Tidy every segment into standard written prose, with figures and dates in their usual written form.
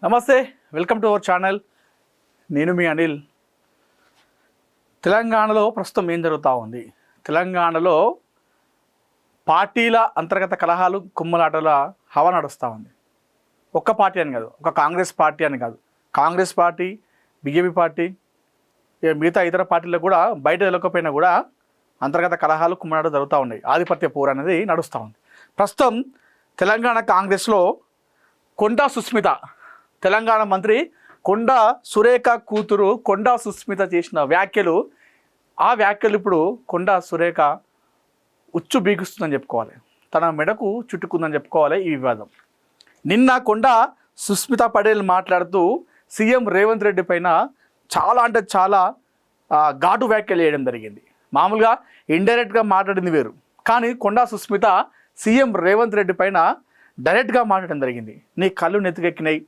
నమస్తే, welcome to our channel. నేను మీ అనిల్. తెలంగాణలో ప్రస్తుతం ఏం జరుగుతూ ఉంది? తెలంగాణలో పార్టీల అంతర్గత కలహాలు, కుమ్మలాటల హవా నడుస్తూ ఉంది. ఒక్క పార్టీ అని కాదు, ఒక కాంగ్రెస్ పార్టీ అని కాదు, కాంగ్రెస్ పార్టీ, బీజేపీ పార్టీ, మిగతా ఇతర పార్టీలకు కూడా బయట వెళ్ళకపోయినా కూడా అంతర్గత కలహాలు, కుమ్మలాటలు జరుగుతూ ఉన్నాయి. ఆధిపత్య పోరు అనేది నడుస్తూ ఉంది. ప్రస్తుతం తెలంగాణ కాంగ్రెస్లో కొండా సుస్మిత, తెలంగాణ మంత్రి కొండా సురేఖ కూతురు కొండా సుస్మిత చేసిన వ్యాఖ్యలు, ఆ వ్యాఖ్యలు ఇప్పుడు కొండా సురేఖ ఉచ్చు బీగుస్తుందని చెప్పుకోవాలి, తన మెడకు చుట్టుకుందని చెప్పుకోవాలి ఈ వివాదం. నిన్న కొండా సుస్మిత పటేల్ మాట్లాడుతూ సీఎం రేవంత్ రెడ్డి పైన చాలా అంటే చాలా ఘాటు వ్యాఖ్యలు చేయడం జరిగింది. మామూలుగా ఇండైరెక్ట్గా మాట్లాడింది వేరు, కానీ కొండా సుస్మిత సీఎం రేవంత్ రెడ్డి పైన డైరెక్ట్గా మాట్లాడడం జరిగింది. నీ కళ్ళు నెత్తికెక్కినాయి,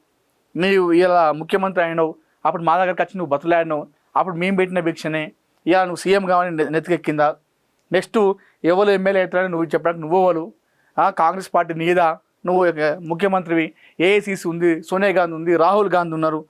నీవు ఇలా ముఖ్యమంత్రి అయినావు, అప్పుడు మా దగ్గరికి వచ్చి నువ్వు బతులాడినావు, అప్పుడు మేము పెట్టిన భిక్షనే, ఇలా నువ్వు సీఎం కావాలని నెత్తికెక్కిందా, నెక్స్ట్ ఎవరు ఎమ్మెల్యే అవుతారని నువ్వు చెప్పడానికి నువ్వోవలు, కాంగ్రెస్ పార్టీ నీదా, నువ్వు ముఖ్యమంత్రివి, ఏఐసీసీ ఉంది, సోనియా గాంధీ ఉంది, రాహుల్ గాంధీ ఉన్నారు,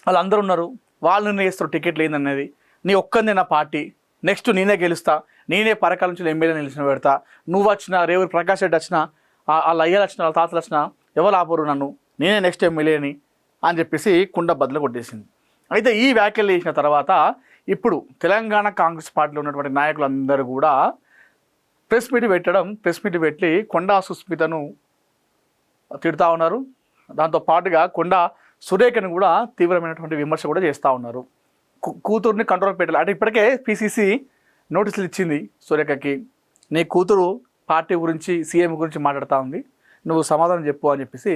వాళ్ళందరూ ఉన్నారు, వాళ్ళు నిర్ణయిస్తారు టికెట్లు ఏందనేది, నీ ఒక్కరినే నా పార్టీ, నెక్స్ట్ నేనే గెలుస్తా, నేనే పరకాల నుంచి ఎమ్మెల్యే నిలిచిన పెడతా, నువ్వు వచ్చినా, రేవూరి ప్రకాష్ రెడ్డి వచ్చినా, వాళ్ళ అయ్యలు వచ్చినా, వాళ్ళ తాతలు వచ్చినా ఎవరు ఆపరు నన్ను, నేనే నెక్స్ట్ ఎమ్మెల్యేని అని చెప్పేసి కుండ బద్దలు కొట్టేసింది. అయితే ఈ వ్యాఖ్యలు చేసిన తర్వాత ఇప్పుడు తెలంగాణ కాంగ్రెస్ పార్టీలో ఉన్నటువంటి నాయకులందరూ కూడా ప్రెస్ మీట్ పెట్టి కొండా సుస్మితను తిడుతూ ఉన్నారు. దాంతో పాటుగా కొండా సురేఖను కూడా తీవ్రమైనటువంటి విమర్శ కూడా చేస్తూ ఉన్నారు. కూతురుని కంట్రోల్ పెట్టాలి అంటే ఇప్పటికే పిసిసి నోటీసులు ఇచ్చింది సురేఖకి, నీ కూతురు పార్టీ గురించి, సీఎం గురించి మాట్లాడుతూ ఉంది, నువ్వు సమాధానం చెప్పు అని చెప్పేసి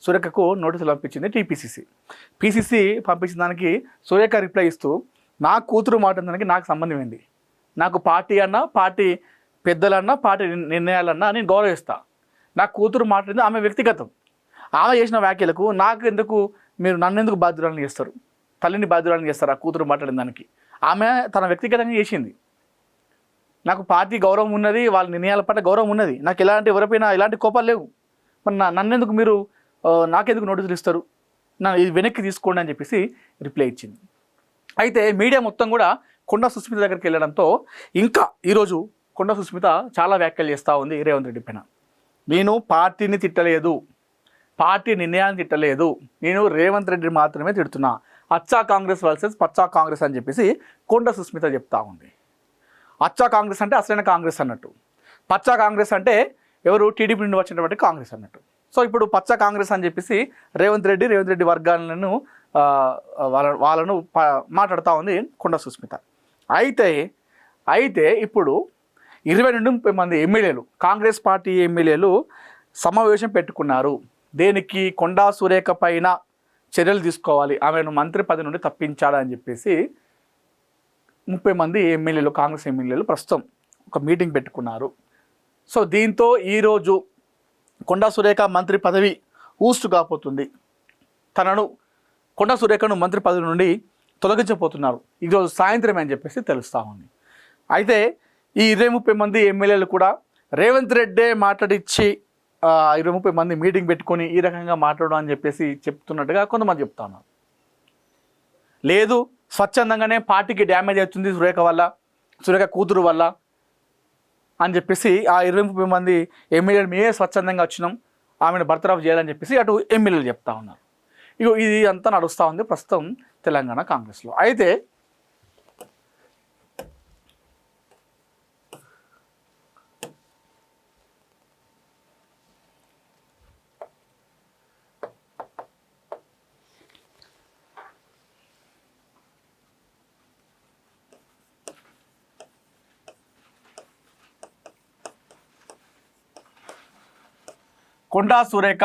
సురేఖకు నోటీసులు పంపించింది టీపీసీసీ. పీసీసీ పంపించిన దానికి సురేఖ రిప్లై ఇస్తూ, నా కూతురు మాట్లాడడానికి నాకు సంబంధం ఏంది, నాకు పార్టీ అన్నా, పార్టీ పెద్దలన్నా, పార్టీ నిర్ణయాలన్నా నేను గౌరవిస్తా, నా కూతురు మాట్లాడింది ఆమె వ్యక్తిగతం, ఆమె చేసిన వ్యాఖ్యలకు నాకు ఎందుకు, మీరు నన్ను ఎందుకు బాధ్యురాలను చేస్తారు, తల్లిని బాధ్యురాలను చేస్తారు ఆ కూతురు మాట్లాడిన దానికి, ఆమె తన వ్యక్తిగతంగా చేసింది, నాకు పార్టీ గౌరవం ఉన్నది, వాళ్ళ నిర్ణయాల పట్ల గౌరవం ఉన్నది, నాకు ఎలాంటి ఎవరిపైనా ఎలాంటి కోపాలు లేవు, మరి నన్నెందుకు మీరు నాకెందుకు నోటీసులు ఇస్తారు, ఇది వెనక్కి తీసుకోండి అని చెప్పేసి రిప్లై ఇచ్చింది. అయితే మీడియా మొత్తం కూడా కొండా సుస్మిత దగ్గరికి వెళ్ళడంతో ఇంకా ఈరోజు కొండా సుస్మిత చాలా వ్యాఖ్యలు చేస్తూ ఉంది రేవంత్ రెడ్డి పైన. నేను పార్టీని తిట్టలేదు, పార్టీ నిర్ణయాన్ని తిట్టలేదు, నేను రేవంత్ రెడ్డి మాత్రమే తిడుతున్నా, అచ్చా కాంగ్రెస్ వర్సెస్ పచ్చా కాంగ్రెస్ అని చెప్పేసి కొండా సుస్మిత చెప్తా ఉంది. అచ్చా కాంగ్రెస్ అంటే అసలైన కాంగ్రెస్ అన్నట్టు, పచ్చా కాంగ్రెస్ అంటే ఎవరు, టీడీపీ నుండి వచ్చినటువంటి కాంగ్రెస్ అన్నట్టు. సో ఇప్పుడు పచ్చా కాంగ్రెస్ అని చెప్పేసి రేవంత్ రెడ్డి వర్గాలను వాళ్ళను మాట్లాడుతూ ఉంది కొండా సుస్మిత. అయితే ఇప్పుడు 22 మంది ఎమ్మెల్యేలు, కాంగ్రెస్ పార్టీ ఎమ్మెల్యేలు సమావేశం పెట్టుకున్నారు. దేనికి, కొండా సురేఖ పైన చర్యలు తీసుకోవాలి, ఆమెను మంత్రి పదవి నుండి తప్పించాలని చెప్పేసి 30 మంది ఎమ్మెల్యేలు, కాంగ్రెస్ ఎమ్మెల్యేలు ప్రస్తుతం ఒక మీటింగ్ పెట్టుకున్నారు. సో దీంతో ఈరోజు కొండా సురేఖ మంత్రి పదవి ఊస్ట్ కాపోతుంది, కొండా సురేఖను మంత్రి పదవి నుండి తొలగించబోతున్నారు ఈరోజు సాయంత్రమే అని చెప్పేసి తెలుస్తూ ఉంది. అయితే ఈ 20-30 మంది ఎమ్మెల్యేలు కూడా రేవంత్ రెడ్డే మాట్లాడిచ్చి 20-30 మంది మీటింగ్ పెట్టుకొని ఈ రకంగా మాట్లాడడం అని చెప్పేసి చెప్తున్నట్టుగా కొంతమంది చెప్తా ఉన్నారు. లేదు, స్వచ్ఛందంగానే పార్టీకి డ్యామేజ్ అవుతుంది సురేఖ కూతురు వల్ల అని చెప్పేసి ఆ 20-30 మంది ఎమ్మెల్యేలు మేమే స్వచ్ఛందంగా వచ్చినాం, ఆమెను బర్తరఫ్ చేయాలని చెప్పేసి అటు ఎమ్మెల్యేలు చెప్తా ఉన్నారు. ఇది అంతా నడుస్తూ ఉంది ప్రస్తుతం తెలంగాణ కాంగ్రెస్లో. అయితే కొండా సురేఖ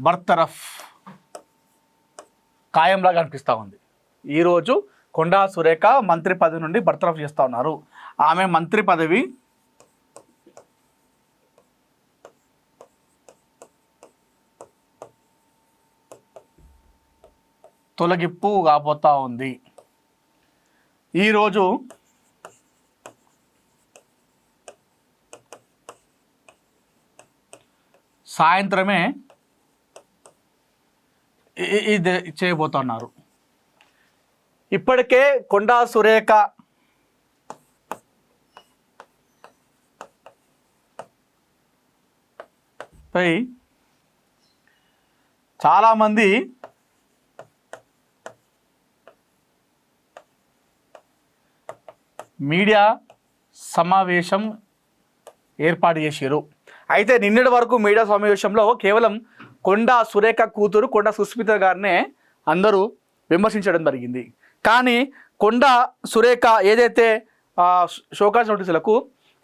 బర్తరఫ్ ఖాయంలాగా అనిపిస్తూ ఉంది. ఈరోజు కొండా సురేఖ మంత్రి పదవి నుండి బర్తరఫ్ చేస్తూ ఉన్నారు. ఆమె మంత్రి పదవి తొలగింపు కాబోతా ఉంది. ఈరోజు సాయంత్రమే ఇది చేయబోతున్నారు. ఇప్పటికే కొండా సురేఖ పై చాలామంది మీడియా సమావేశం ఏర్పాటు చేశారు. అయితే నిన్నటి వరకు మీడియా సమావేశంలో కేవలం కొండా సురేఖ కూతురు కొండా సుస్మిత గారినే అందరూ విమర్శించడం జరిగింది. కానీ కొండా సురేఖ ఏదైతే షోకాజ్ నోటీసులకు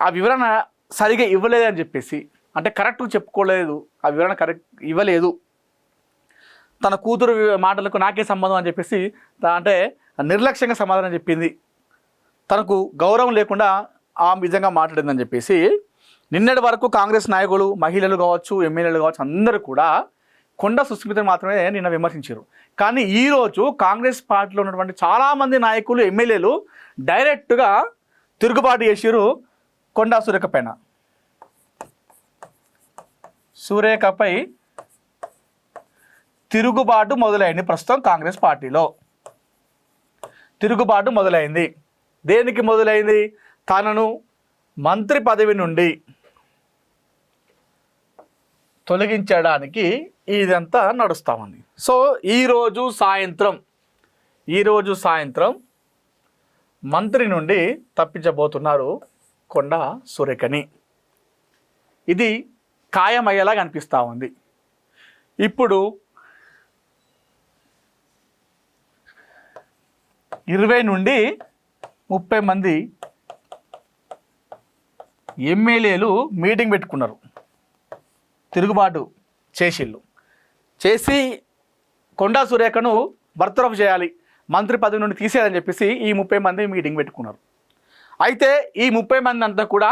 ఆ వివరణ సరిగా ఇవ్వలేదని చెప్పేసి, అంటే కరెక్ట్ చెప్పుకోలేదు, ఆ వివరణ కరెక్ట్ ఇవ్వలేదు, తన కూతురు మాటలకు నాకే సంబంధం అని చెప్పేసి అంటే నిర్లక్ష్యంగా సమాధానం చెప్పింది, తనకు గౌరవం లేకుండా ఆ విధంగా మాట్లాడిందని చెప్పేసి నిన్నటి వరకు కాంగ్రెస్ నాయకులు, మహిళలు కావచ్చు, ఎమ్మెల్యేలు కావచ్చు, అందరూ కూడా కొండా సుస్మితను మాత్రమే నిన్న విమర్శించారు. కానీ ఈరోజు కాంగ్రెస్ పార్టీలో ఉన్నటువంటి చాలామంది నాయకులు, ఎమ్మెల్యేలు డైరెక్ట్గా తిరుగుబాటు చేసారు కొండా సురేఖ పైన. సురేఖపై తిరుగుబాటు మొదలైంది. ప్రస్తుతం కాంగ్రెస్ పార్టీలో తిరుగుబాటు మొదలైంది. దేనికి మొదలైంది? తనను మంత్రి పదవి నుండి తొలగించడానికి ఇదంతా నడుస్తూ ఉంది. సో ఈరోజు సాయంత్రం మంత్రి నుండి తప్పించబోతున్నారు కొండా సురేఖని. ఇది ఖాయమయ్యేలాగా అనిపిస్తూ ఉంది. ఇప్పుడు 20 నుండి 30 మంది ఎమ్మెల్యేలు మీటింగ్ పెట్టుకున్నారు, తిరుగుబాటు చేసి కొండా సురేఖను బర్తరఫ్ చేయాలి, మంత్రి పదవి నుండి తీసేయాలని చెప్పేసి ఈ 30 మంది మీటింగ్ పెట్టుకున్నారు. అయితే ఈ 30 మంది అంతా కూడా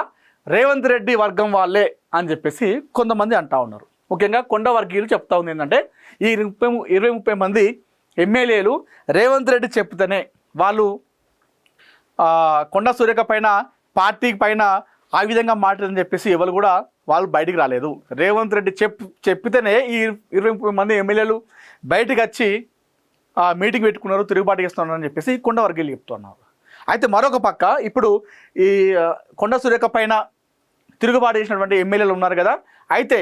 రేవంత్ రెడ్డి వర్గం వాళ్ళే అని చెప్పేసి కొంతమంది అంటూ ఉన్నారు. ముఖ్యంగా కొండ వర్గీయులు చెప్తా ఉంది ఏంటంటే ఈ 20-30 మంది ఎమ్మెల్యేలు రేవంత్ రెడ్డి చెప్తేనే వాళ్ళు కొండా సురేఖ పైన, పార్టీ పైన ఆ విధంగా మాట్లాడని చెప్పేసి ఎవరు కూడా వాళ్ళు బయటికి రాలేదు. రేవంత్ రెడ్డి చెప్పితేనే ఈ 20-30 మంది ఎమ్మెల్యేలు బయటకు వచ్చి మీటింగ్ పెట్టుకున్నారు, తిరుగుబాటు చేస్తున్నారు అని చెప్పేసి కొండ వర్గీయులు చెప్తున్నారు. అయితే మరొక పక్క ఇప్పుడు ఈ కొండా సురేఖ పైన తిరుగుబాటు చేసినటువంటి ఎమ్మెల్యేలు ఉన్నారు కదా. అయితే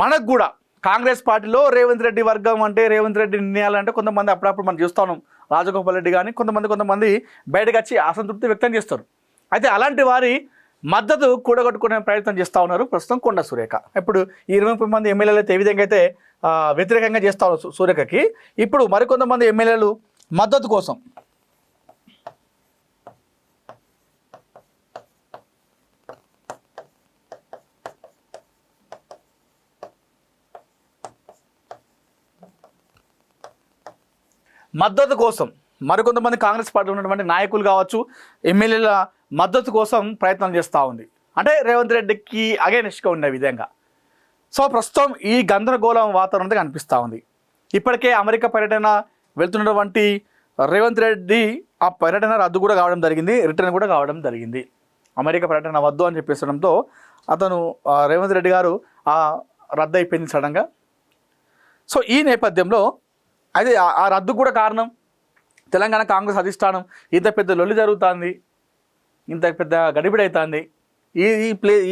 మనకు కూడా కాంగ్రెస్ పార్టీలో రేవంత్ రెడ్డి వర్గం అంటే, రేవంత్ రెడ్డి నిర్ణయాలంటే కొంతమంది అప్పుడప్పుడు మనం చూస్తాం, రాజగోపాల్ రెడ్డి కానీ కొంతమంది బయటకు వచ్చి అసంతృప్తి వ్యక్తం చేస్తారు. అయితే అలాంటి వారి మద్దతు కూడగొట్టుకునే ప్రయత్నం చేస్తూ ఉన్నారు ప్రస్తుతం కొండా సురేఖ. ఇప్పుడు ఈ 20 మంది ఎమ్మెల్యేలు అయితే ఏ విధంగా అయితే వ్యతిరేకంగా చేస్తూ ఉన్నారు సురేఖకి, ఇప్పుడు మరికొంతమంది ఎమ్మెల్యేలు మద్దతు కోసం మరికొంతమంది కాంగ్రెస్ పార్టీలో ఉన్నటువంటి నాయకులు కావచ్చు, ఎమ్మెల్యేల మద్దతు కోసం ప్రయత్నం చేస్తూ ఉంది, అంటే రేవంత్ రెడ్డికి అగైనెస్ట్గా ఉండే విధంగా. సో ప్రస్తుతం ఈ గందరగోళం వాతావరణంతో కనిపిస్తూ ఉంది. ఇప్పటికే అమెరికా పర్యటన వెళ్తున్నటువంటి రేవంత్ రెడ్డి ఆ పర్యటన రద్దు కూడా కావడం జరిగింది, రిటర్న్ కూడా కావడం జరిగింది. అమెరికా పర్యటన వద్దు అని చెప్పేసడంతో అతను రేవంత్ రెడ్డి గారు రద్దు అయిపోయింది సడన్గా. సో ఈ నేపథ్యంలో అయితే ఆ రద్దు కూడా కారణం తెలంగాణ కాంగ్రెస్ అధిష్టానం ఇంత పెద్ద లొల్లి జరుగుతుంది, ఇంత పెద్ద గడిబిడి అవుతుంది,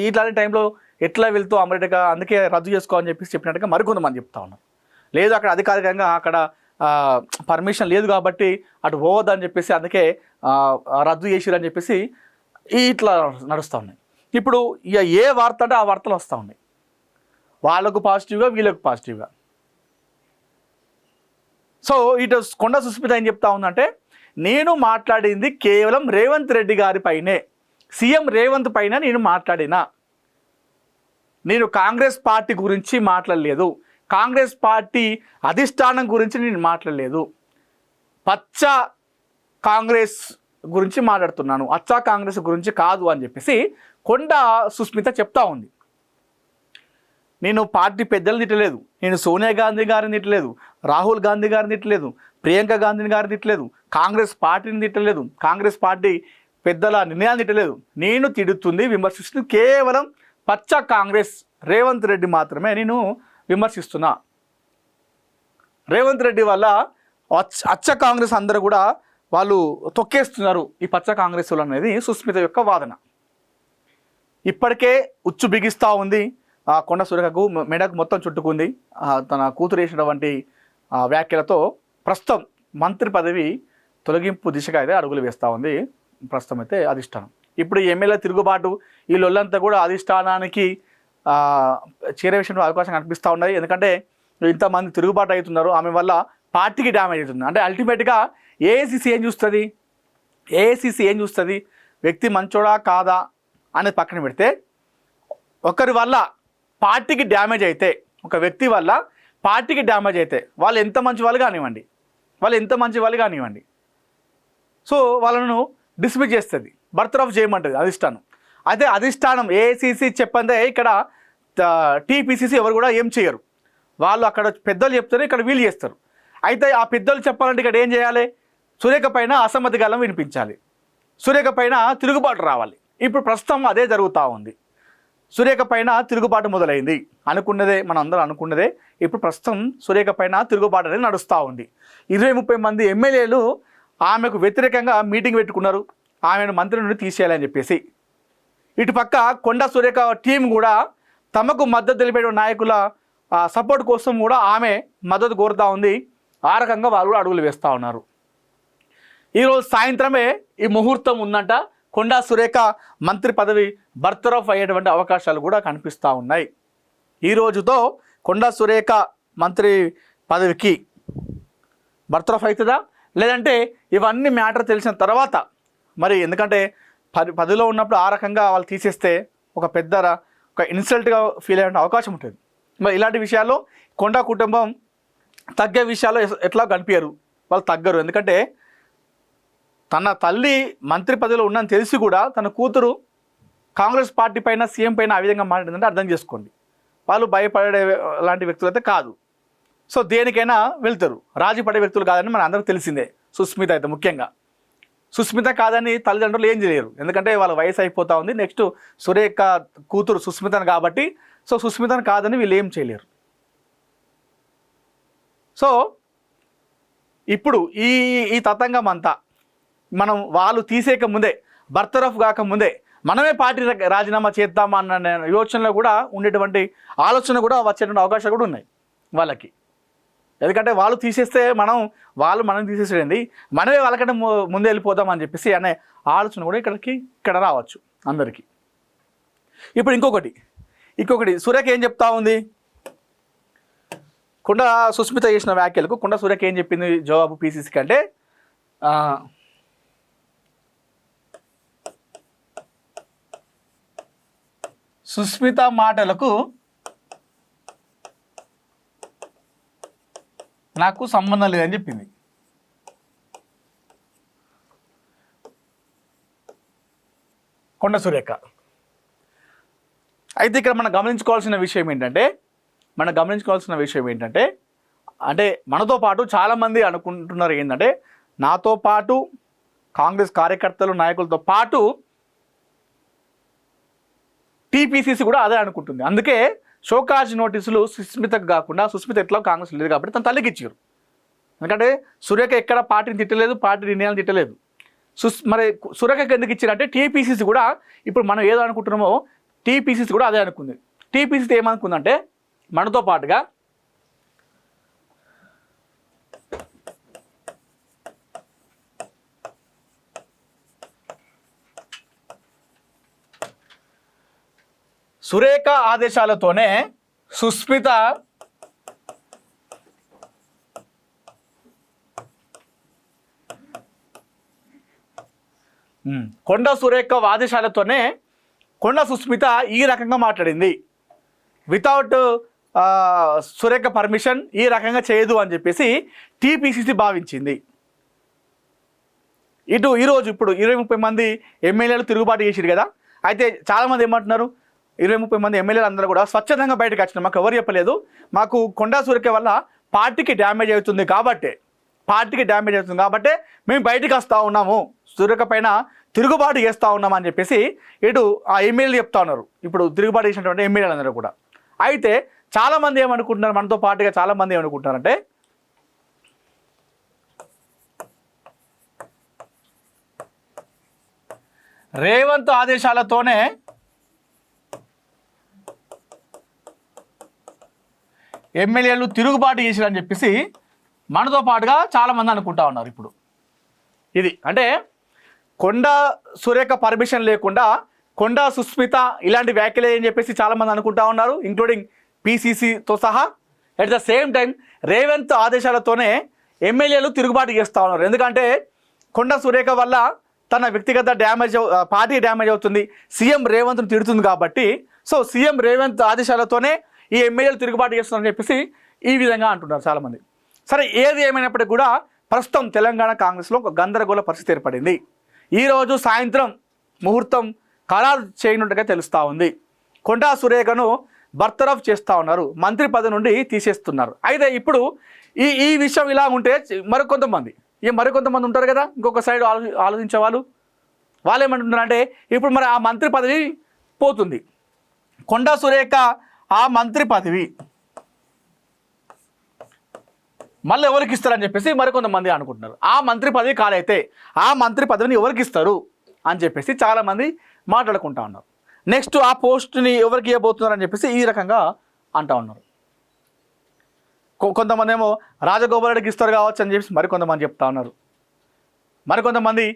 ఇట్లాంటి టైంలో ఎట్లా వెళ్తూ అమెరికా అందుకే రద్దు చేసుకోవాలని చెప్పేసి చెప్పినట్టుగా మరికొంతమంది చెప్తా ఉన్నారు. లేదు అక్కడ అధికారికంగా అక్కడ పర్మిషన్ లేదు కాబట్టి అటు పోవద్దని చెప్పేసి అందుకే రద్దు చేసిరని చెప్పేసి ఇట్లా నడుస్తూ ఉన్నాయి. ఇప్పుడు ఇక ఏ వార్త అంటే ఆ వార్తలు వస్తూ ఉన్నాయి, వాళ్ళకు పాజిటివ్గా వీళ్ళకు పాజిటివ్గా. సో ఇటు కొండా సుస్మిత ఏం చెప్తా ఉందంటే, నేను మాట్లాడింది కేవలం రేవంత్ రెడ్డి గారి పైనే, సీఎం రేవంత్ పైన నేను మాట్లాడినా, నేను కాంగ్రెస్ పార్టీ గురించి మాట్లాడలేదు, కాంగ్రెస్ పార్టీ అధిష్టానం గురించి నేను మాట్లాడలేదు, పచ్చ కాంగ్రెస్ గురించి మాట్లాడుతున్నాను, అచ్చా కాంగ్రెస్ గురించి కాదు అని చెప్పేసి కొండా సుస్మిత చెప్తా ఉంది. నేను పార్టీ పెద్దలు తిట్టలేదు, నేను సోనియా గాంధీ గారిని తిట్టలేదు, రాహుల్ గాంధీ గారిని తిట్టలేదు, ప్రియాంక గాంధీ గారిని తిట్టలేదు, కాంగ్రెస్ పార్టీని తిట్టలేదు, కాంగ్రెస్ పార్టీ పెద్దల నిర్ణయాన్ని తిట్టలేదు. నేను తిడుతుంది, విమర్శిస్తుంది కేవలం పచ్చ కాంగ్రెస్, రేవంత్ రెడ్డి మాత్రమే నేను విమర్శిస్తున్నా. రేవంత్ రెడ్డి వల్ల అచ్చ కాంగ్రెస్ అందరూ కూడా వాళ్ళు తొక్కేస్తున్నారు ఈ పచ్చ కాంగ్రెస్ అనేది సుస్మిత యొక్క వాదన. ఇప్పటికే ఉచ్చు బిగిస్తూ ఉంది. కొండ సురేఖకు మెడకు మొత్తం చుట్టుకుంది. తన కూతురు వేసినటువంటి వ్యాఖ్యలతో ప్రస్తుతం మంత్రి పదవి తొలగింపు దిశగా అయితే అడుగులు వేస్తూ ఉంది ప్రస్తుతం అయితే అధిష్టానం. ఇప్పుడు ఎమ్మెల్యే తిరుగుబాటు ఈ లొల్లంతా కూడా అధిష్టానానికి చేరే విషయంలో అవకాశం కనిపిస్తూ ఉన్నది. ఎందుకంటే ఇంతమంది తిరుగుబాటు అవుతున్నారు, ఆమె వల్ల పార్టీకి డ్యామేజ్ అవుతుంది. అంటే అల్టిమేట్గా ఏఐసిసి ఏం చూస్తుంది వ్యక్తి మంచోడా కాదా అనేది పక్కన పెడితే, ఒకరి వల్ల పార్టీకి డ్యామేజ్ అయితే, ఒక వ్యక్తి వల్ల పార్టీకి డ్యామేజ్ అయితే వాళ్ళు ఎంత మంచి వాళ్ళు కానివ్వండి సో వాళ్ళను డిస్మిస్ చేస్తుంది, బర్తరఫ్ చేయమంటుంది అధిష్టానం. అయితే అధిష్టానం ఏఐసిసి చెప్పందే ఇక్కడ టీపీసీసీ ఎవరు కూడా ఏం చేయరు. వాళ్ళు అక్కడ పెద్దలు చెప్తారు, ఇక్కడ వీళ్ళు చేస్తారు. అయితే ఆ పెద్దలు చెప్పాలంటే ఇక్కడ ఏం చేయాలి? సురేఖ పైన అసమ్మతి గలం వినిపించాలి, సురేఖ పైన తిరుగుబాటు రావాలి. ఇప్పుడు ప్రస్తుతం అదే జరుగుతూ ఉంది. సురేఖ పైన తిరుగుబాటు మొదలైంది అనుకున్నదే, మనం అందరం అనుకున్నదే. ఇప్పుడు ప్రస్తుతం సురేఖ పైన తిరుగుబాటు అనేది నడుస్తూ ఉంది. 20-30 మంది ఎమ్మెల్యేలు ఆమెకు వ్యతిరేకంగా మీటింగ్ పెట్టుకున్నారు, ఆమెను మంత్రి నుండి తీసేయాలని చెప్పేసి. ఇటుపక్క కొండ సురేఖ టీం కూడా తమకు మద్దతు తెలిపే నాయకుల సపోర్ట్ కోసం కూడా ఆమె మద్దతు కోరుతూ ఉంది. ఆ రకంగా వాళ్ళు కూడా అడుగులు వేస్తూ ఉన్నారు. ఈరోజు సాయంత్రమే ఈ ముహూర్తం ఉందంట. కొండా సురేఖ మంత్రి పదవి బర్తరఫ్ అయ్యేటువంటి అవకాశాలు కూడా కనిపిస్తూ ఉన్నాయి. ఈ రోజుతో కొండా సురేఖ మంత్రి పదవికి బర్తరఫ్ అవుతుందా, లేదంటే ఇవన్నీ మ్యాటర్ తెలిసిన తర్వాత మరి, ఎందుకంటే పదవిలో ఉన్నప్పుడు ఆ రకంగా వాళ్ళు తీసేస్తే ఒక ఇన్సల్ట్గా ఫీల్ అయ్యే అవకాశం ఉంటుంది. మరి ఇలాంటి విషయాల్లో కొండా కుటుంబం తగ్గే విషయాల్లో ఎట్లా కనిపించరు, వాళ్ళు తగ్గరు. ఎందుకంటే తన తల్లి మంత్రి పదవిలో ఉన్నని తెలిసి కూడా తన కూతురు కాంగ్రెస్ పార్టీ పైన, సీఎం పైన ఆ విధంగా మాట్లాడిందంటే అర్థం చేసుకోండి. వాళ్ళు భయపడే లాంటి వ్యక్తులు అయితే కాదు. సో దేనికైనా వెళ్తారు, రాజీ పడే వ్యక్తులు కాదని మన అందరికీ తెలిసిందే. సుస్మిత అయితే ముఖ్యంగా సుస్మిత కాదని తల్లిదండ్రులు ఏం చేయలేరు, ఎందుకంటే వాళ్ళ వయసు అయిపోతూ ఉంది. నెక్స్ట్ సురేఖ కూతురు సుస్మితను కాబట్టి, సో సుస్మితను కాదని వీళ్ళు ఏం చేయలేరు. సో ఇప్పుడు ఈ తతంగం అంతా మనం వాళ్ళు తీసేక ముందే, బర్తరఫ్ కాకముందే మనమే పార్టీ రాజీనామా చేద్దామన్న యోచనలో కూడా ఉండేటువంటి ఆలోచన కూడా వచ్చేటువంటి అవకాశాలు కూడా ఉన్నాయి వాళ్ళకి. ఎందుకంటే వాళ్ళు తీసేస్తే మనం తీసేసేయండి, మనమే వాళ్ళకంటే ముందే వెళ్ళిపోదామని చెప్పేసి అనే ఆలోచన కూడా ఇక్కడ రావచ్చు అందరికీ. ఇప్పుడు ఇంకొకటి సురేఖ ఏం చెప్తా ఉంది? కొండా సుస్మిత చేసిన వ్యాఖ్యలకు కొండా సురేఖ ఏం చెప్పింది జవాబు పీసీసీ కంటే, సుస్మిత మాటలకు నాకు సంబంధం లేదని చెప్పింది. కొండ సురేఖ. అయితే ఇక్కడ మనం గమనించుకోవాల్సిన విషయం ఏంటంటే అంటే మనతో పాటు చాలామంది అనుకుంటున్నారు ఏంటంటే, నాతో పాటు కాంగ్రెస్ కార్యకర్తలు నాయకులతో పాటు టీపీసీసీ కూడా అదే అనుకుంటుంది. అందుకే షోకాజ్ నోటీసులు సుస్మితకు కాకుండా, సుస్మిత ఎట్లా కాంగ్రెస్ లేదు కాబట్టి తన తల్లికి ఇచ్చారు. ఎందుకంటే సురేఖ ఎక్కడ పార్టీని తిట్టలేదు, పార్టీ నిర్ణయాలు తిట్టలేదు. మరి సురేఖకి ఎందుకు ఇచ్చారంటే టీపీసీసీ కూడా ఇప్పుడు మనం ఏదో అనుకుంటున్నామో టీపీసీసీ కూడా అదే అనుకుంది. టీపీసీసీ ఏమనుకుందంటే మనతో పాటుగా సురేఖ ఆదేశాలతోనే సుస్మిత కొండ సురేఖ ఆదేశాలతోనే కొండ సుస్మిత ఈ రకంగా మాట్లాడింది. వితౌట్ సురేఖ పర్మిషన్ ఈ రకంగా చేయదు అని చెప్పేసి టీపీసీసీ భావించింది. ఈరోజు ఇప్పుడు 20-30 మంది ఎమ్మెల్యేలు తిరుగుబాటు చేసిరు కదా. అయితే చాలామంది ఏమంటున్నారు, 20-30 మంది ఎమ్మెల్యేలు అందరూ కూడా స్వచ్ఛందంగా బయటకు వచ్చినారు, మాకు ఎవరు చెప్పలేదు, మాకు కొండా సురేఖ వల్ల పార్టీకి డ్యామేజ్ అవుతుంది కాబట్టి మేము బయటికి వస్తూ ఉన్నాము, సురేఖ పైన తిరుగుబాటు చేస్తూ ఉన్నామని చెప్పేసి ఇటు ఆ ఎమ్మెల్యేలు చెప్తా ఉన్నారు. ఇప్పుడు తిరుగుబాటు చేసినటువంటి ఎమ్మెల్యేలు అందరూ కూడా అయితే చాలామంది ఏమనుకుంటున్నారు, మనతో పాటుగా చాలామంది ఏమనుకుంటున్నారంటే రేవంత్ ఆదేశాలతోనే ఎమ్మెల్యేలు తిరుగుబాటు చేశారని చెప్పేసి మనతో పాటుగా చాలామంది అనుకుంటా ఉన్నారు. ఇప్పుడు ఇది అంటే కొండా సురేఖ పర్మిషన్ లేకుండా కొండా సుస్మిత ఇలాంటి వ్యాఖ్యలు అని చెప్పేసి చాలామంది అనుకుంటా ఉన్నారు, ఇంక్లూడింగ్ పిసిసితో సహా. At the same time Revanth ఆదేశాలతోనే ఎమ్మెల్యేలు తిరుగుబాటు చేస్తూ ఉన్నారు. ఎందుకంటే కొండా సురేఖ వల్ల తన వ్యక్తిగత డ్యామేజ్, పార్టీ డ్యామేజ్ అవుతుంది, సీఎం రేవంత్ను తిడుతుంది కాబట్టి సో సీఎం రేవంత్ ఆదేశాలతోనే ఈ ఎమ్మెల్యేలు తిరుగుబాటు చేస్తున్నారని చెప్పేసి ఈ విధంగా అంటున్నారు చాలామంది. సరే, ఏది ఏమైనప్పటికీ కూడా ప్రస్తుతం తెలంగాణ కాంగ్రెస్లో ఒక గందరగోళ పరిస్థితి ఏర్పడింది. ఈరోజు సాయంత్రం ముహూర్తం ఖరారు చేయనున్నట్టుగా తెలుస్తూ ఉంది. కొండా సురేఖను బర్తరఫ్ చేస్తూ ఉన్నారు, మంత్రి పదవి నుండి తీసేస్తున్నారు. అయితే ఇప్పుడు ఈ విషయం ఇలా ఉంటే మరికొంతమంది ఉంటారు కదా, ఇంకొక సైడ్ ఆలోచించే వాళ్ళు ఏమంటున్నారంటే ఇప్పుడు మరి ఆ మంత్రి పదవి పోతుంది, కొండా సురేఖ ఆ మంత్రి పదవి మళ్ళీ ఎవరికి ఇస్తారని చెప్పేసి మరికొంతమంది అనుకుంటున్నారు. ఆ మంత్రి పదవి కాలైతే ఆ మంత్రి పదవిని ఎవరికి ఇస్తారు అని చెప్పేసి చాలామంది మాట్లాడుకుంటా ఉన్నారు. నెక్స్ట్ ఆ పోస్ట్ని ఎవరికి ఇవ్వబోతున్నారు అని చెప్పేసి ఈ రకంగా అంటూ ఉన్నారు. కొంతమంది ఏమో రాజగోపాల్ రెడ్డికి ఇస్తారు కావచ్చు అని చెప్పేసి మరికొంతమంది చెప్తా ఉన్నారు. మరికొంతమంది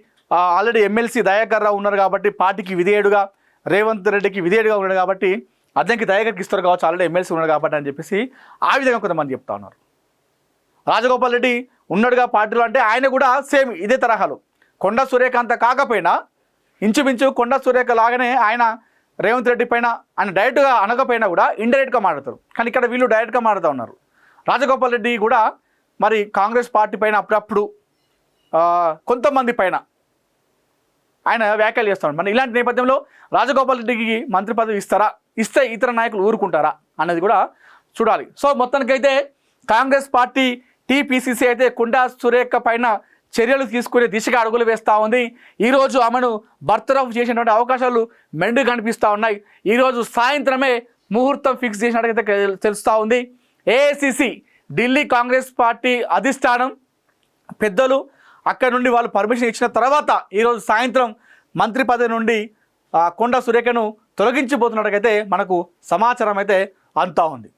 ఆల్రెడీ ఎమ్మెల్సీ దయాకర్ రావు ఉన్నారు కాబట్టి పార్టీకి విధేయుడుగా, రేవంత్ రెడ్డికి విధేయుడుగా ఉన్నాడు కాబట్టి అతనికి దయాకర్కి ఇస్తారు కావచ్చు, ఆల్రెడీ ఎమ్మెల్సీ ఉన్నాడు కాబట్టి అని చెప్పేసి ఆ విధంగా కొంతమంది చెప్తా ఉన్నారు. రాజగోపాల్ రెడ్డి ఉన్నాడుగా పార్టీలో అంటే ఆయన కూడా సేమ్ ఇదే తరహాలో కొండా సురేఖ అంత కాకపోయినా ఇంచుమించు కొండా సురేఖ లాగానే ఆయన రేవంత్ రెడ్డి పైన ఆయన డైరెక్ట్గా అనకపోయినా కూడా ఇండైరెక్ట్గా మాట్లాడతారు. కానీ ఇక్కడ వీళ్ళు డైరెక్ట్గా మాట్లాడుతూ ఉన్నారు. రాజగోపాల్ రెడ్డి కూడా మరి కాంగ్రెస్ పార్టీ పైన అప్పుడప్పుడు కొంతమంది పైన ఆయన వ్యాఖ్యలు చేస్తాడు. మరి ఇలాంటి నేపథ్యంలో రాజగోపాల్ రెడ్డికి మంత్రి పదవి ఇస్తారా, ఇస్తే ఇతర నాయకులు ఊరుకుంటారా అన్నది కూడా చూడాలి. సో మొత్తానికైతే కాంగ్రెస్ పార్టీ టీపీసీసీ అయితే కొండా సురేఖ పైన చర్యలు తీసుకునే దిశగా అడుగులు వేస్తూ ఉంది. ఈరోజు ఆమెను బర్తరఫ్ చేసినటువంటి అవకాశాలు మెండు కనిపిస్తూ ఉన్నాయి. ఈరోజు సాయంత్రమే ముహూర్తం ఫిక్స్ చేసినట్టుగా తెలుస్తూ ఉంది. ఏఐసిసి ఢిల్లీ కాంగ్రెస్ పార్టీ అధిష్టానం పెద్దలు అక్కడ నుండి వాళ్ళు పర్మిషన్ ఇచ్చిన తర్వాత ఈరోజు సాయంత్రం మంత్రి పదవి నుండి కొండా సురేఖను తొలగించబోతున్నట్టుగైతే మనకు సమాచారం అయితే అంతా ఉంది.